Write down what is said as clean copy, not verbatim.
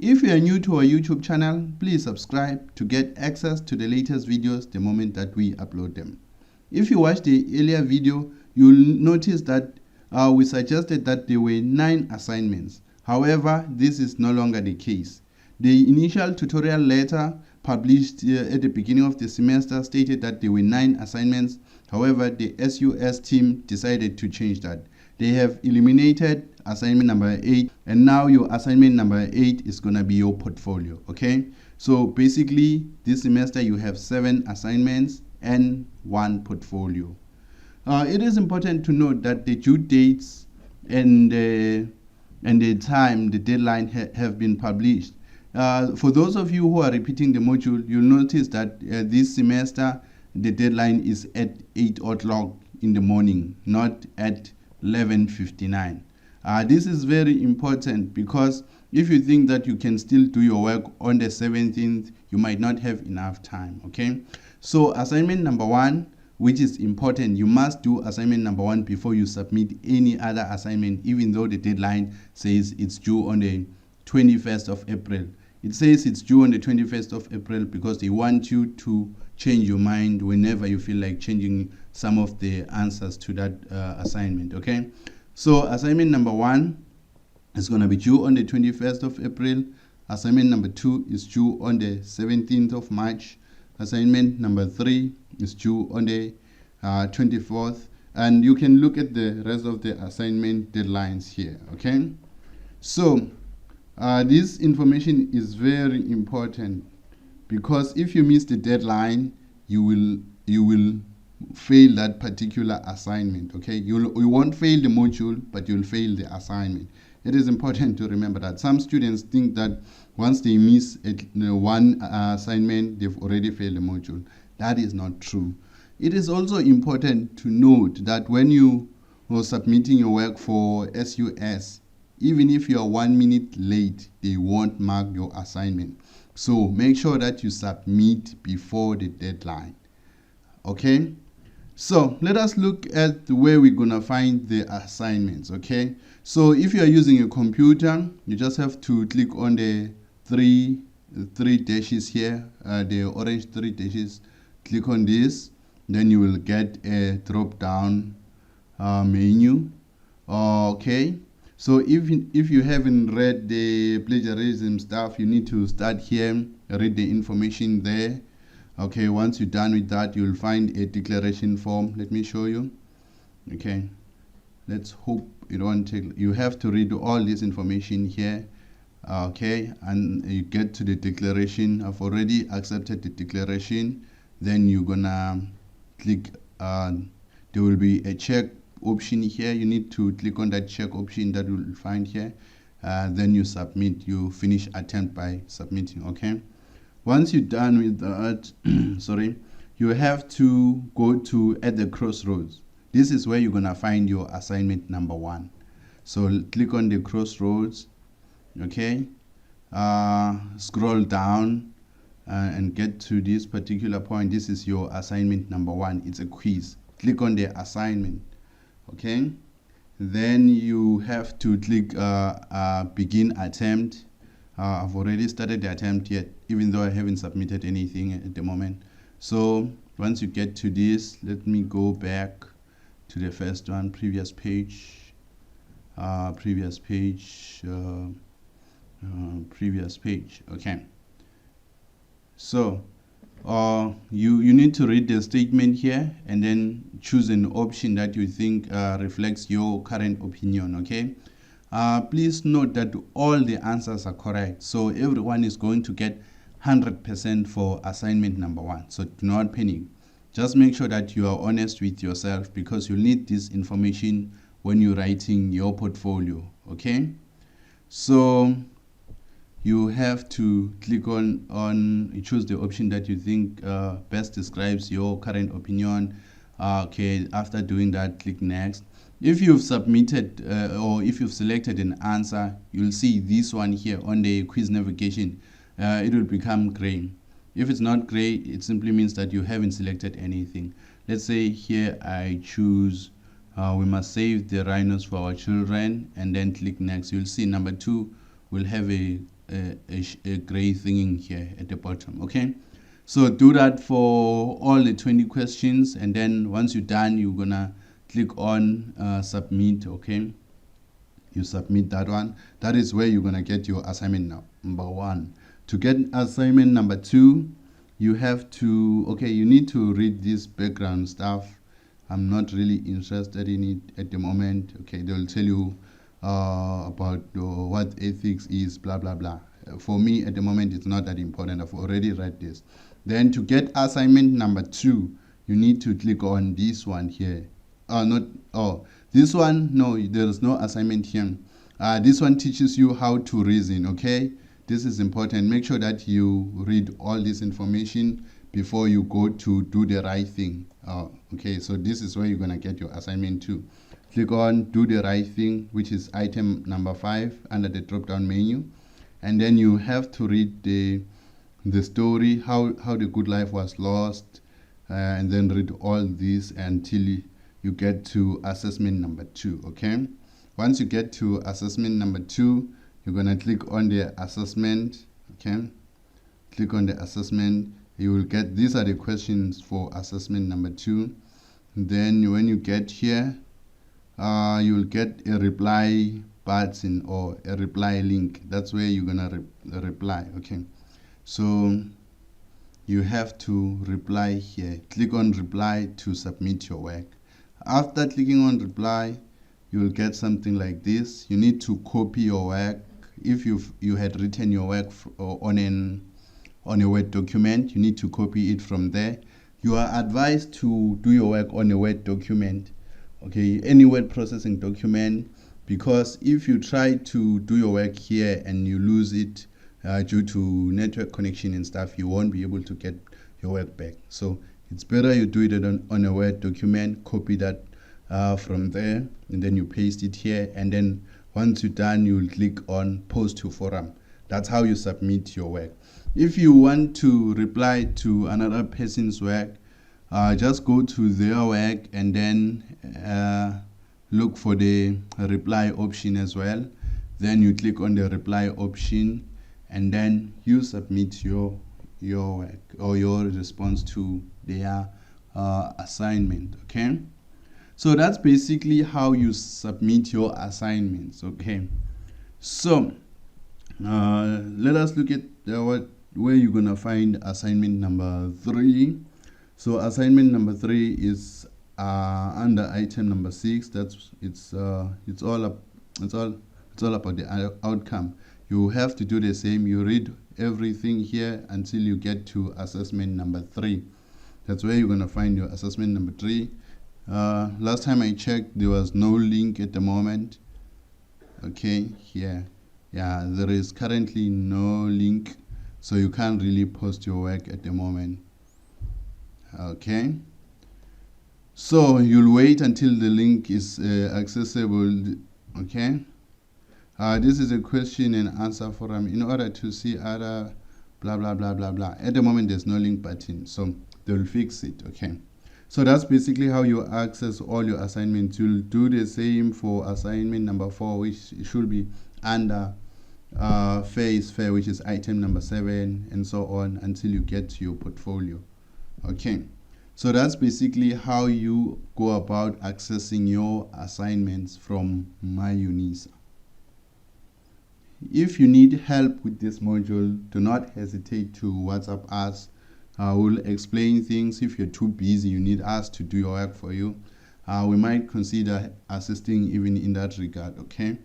If you are new to our YouTube channel, please subscribe to get access to the latest videos the moment that we upload them. If you watched the earlier video, you'll notice that we suggested that there were 9 assignments. However, this is no longer the case. The initial tutorial letter published at the beginning of the semester stated that there were 9 assignments. However, the SUS team decided to change that. They have eliminated assignment number 8, and now your assignment number 8 is going to be your portfolio. Okay, so basically this semester you have 7 assignments and 1 portfolio. It is important to note that the due dates and the time, the deadline have been published. For those of you who are repeating the module, you'll notice that this semester the deadline is at 8 o'clock in the morning, not at 11:59. This is very important because if you think that you can still do your work on the 17th, you might not have enough time. Okay, so assignment number 1, which is important, you must do assignment number 1 before you submit any other assignment, even though the deadline says it's due on the 21st of April. It says it's due on the 21st of April because they want you to change your mind whenever you feel like changing some of the answers to that assignment. Okay, so assignment number 1 is going to be due on the 21st of April. Assignment number 2 is due on the 17th of March. Assignment number 3 is due on the 24th, and you can look at the rest of the assignment deadlines here. Okay, so this information is very important because if you miss the deadline, you will fail that particular assignment. Okay, you won't fail the module, but you'll fail the assignment. It is important to remember that. Some students think that once they miss one assignment, they've already failed the module. That is not true. It is also important to note that when you are submitting your work for SUS, even if you are 1 minute late, they won't mark your assignment. So make sure that you submit before the deadline. Okay, so let us look at where we're gonna find the assignments. Okay, so if you are using a computer, you just have to click on the three dashes here, the orange 3 dashes. Click on this, then you will get a drop down menu. Okay, so if you haven't read the plagiarism stuff, you need to start here, read the information there. Okay, once you're done with that, you'll find a declaration form. Let me show you. Okay, let's hope it won't take. You have to read all this information here. Okay, and you get to the declaration. I've already accepted the declaration. Then you're gonna click. There will be a check option here. You need to click on that check option that you'll find here. Then you submit. You finish attempt by submitting. Okay. Once you're done with that, sorry, you have to go to at the crossroads. This is where you're gonna find your assignment number 1. So click on the crossroads. Okay, scroll down and get to this particular point. This is your assignment number 1. It's a quiz. Click on the assignment. Okay, then you have to click begin attempt. I've already started the attempt yet, even though I haven't submitted anything at the moment. So once you get to this, let me go back to the first one, previous page. Okay, so you need to read the statement here and then choose an option that you think reflects your current opinion. Okay, please note that all the answers are correct, so everyone is going to get 100% for assignment number 1. So do not panic. Just make sure that you are honest with yourself because you'll need this information when you're writing your portfolio. Okay, so you have to click on choose the option that you think best describes your current opinion. Okay, after doing that, click next. If you've submitted or if you've selected an answer, you'll see this one here on the quiz navigation. It will become gray. If it's not gray, it simply means that you haven't selected anything. Let's say here I choose we must save the rhinos for our children and then click next. You'll see number 2 will have a a gray thing here at the bottom. Okay, so do that for all the 20 questions, and then once you're done, you're gonna click on submit. Okay, you submit that one. That is where you're gonna get your assignment number 1. To get assignment number 2, you have to, okay, you need to read this background stuff. I'm not really interested in it at the moment. Okay, they'll tell you about what ethics is, blah blah blah. For me at the moment, it's not that important. I've already read this. Then to get assignment number 2, you need to click on this one here. This one, no, there is no assignment here. This one teaches you how to reason. Okay, this is important. Make sure that you read all this information before you go to do the right thing. Okay, so this is where you're gonna get your assignment 2. Click on do the right thing, which is item number 5 under the drop down menu, and then you have to read the story, how the good life was lost, and then read all this until you get to assessment number 2. Okay, once you get to assessment number 2, you're gonna click on the assessment. Okay, click on the assessment. You will get, these are the questions for assessment number 2. Then when you get here, you will get a reply button or a reply link. That's where you're gonna reply. Okay, so you have to reply here. Click on reply to submit your work. After clicking on reply, you will get something like this. You need to copy your work. If you had written your work on a Word document, you need to copy it from there. You are advised to do your work on a Word document, okay, any word processing document, because if you try to do your work here and you lose it due to network connection and stuff, you won't be able to get your work back. So it's better you do it on a Word document, copy that from there, and then you paste it here, and then once you're done, you'll click on post to forum. That's how you submit your work. If you want to reply to another person's work, just go to their work and then look for the reply option as well. Then you click on the reply option, and then you submit your work or your response to their assignment. Okay, so that's basically how you submit your assignments. Okay, so let us look at where you're gonna find assignment number 3. So assignment number 3 is under item number 6. It's all about the outcome. You have to do the same. You read everything here until you get to assessment number 3. That's where you're gonna find your assessment number 3. Last time I checked, there was no link at the moment. Okay, here, yeah, there is currently no link, so you can't really post your work at the moment. Okay, so you'll wait until the link is accessible. Okay, this is a question and answer forum. In order to see other blah blah blah blah blah, at the moment there's no link button, so they'll fix it. Okay, so that's basically how you access all your assignments. You'll do the same for assignment number 4, which should be under fair is fair, which is item number 7, and so on until you get to your portfolio. Okay, so that's basically how you go about accessing your assignments from MyUnisa. If you need help with this module, do not hesitate to WhatsApp us. We'll explain things. If you're too busy, you need us to do your work for you, we might consider assisting even in that regard. Okay,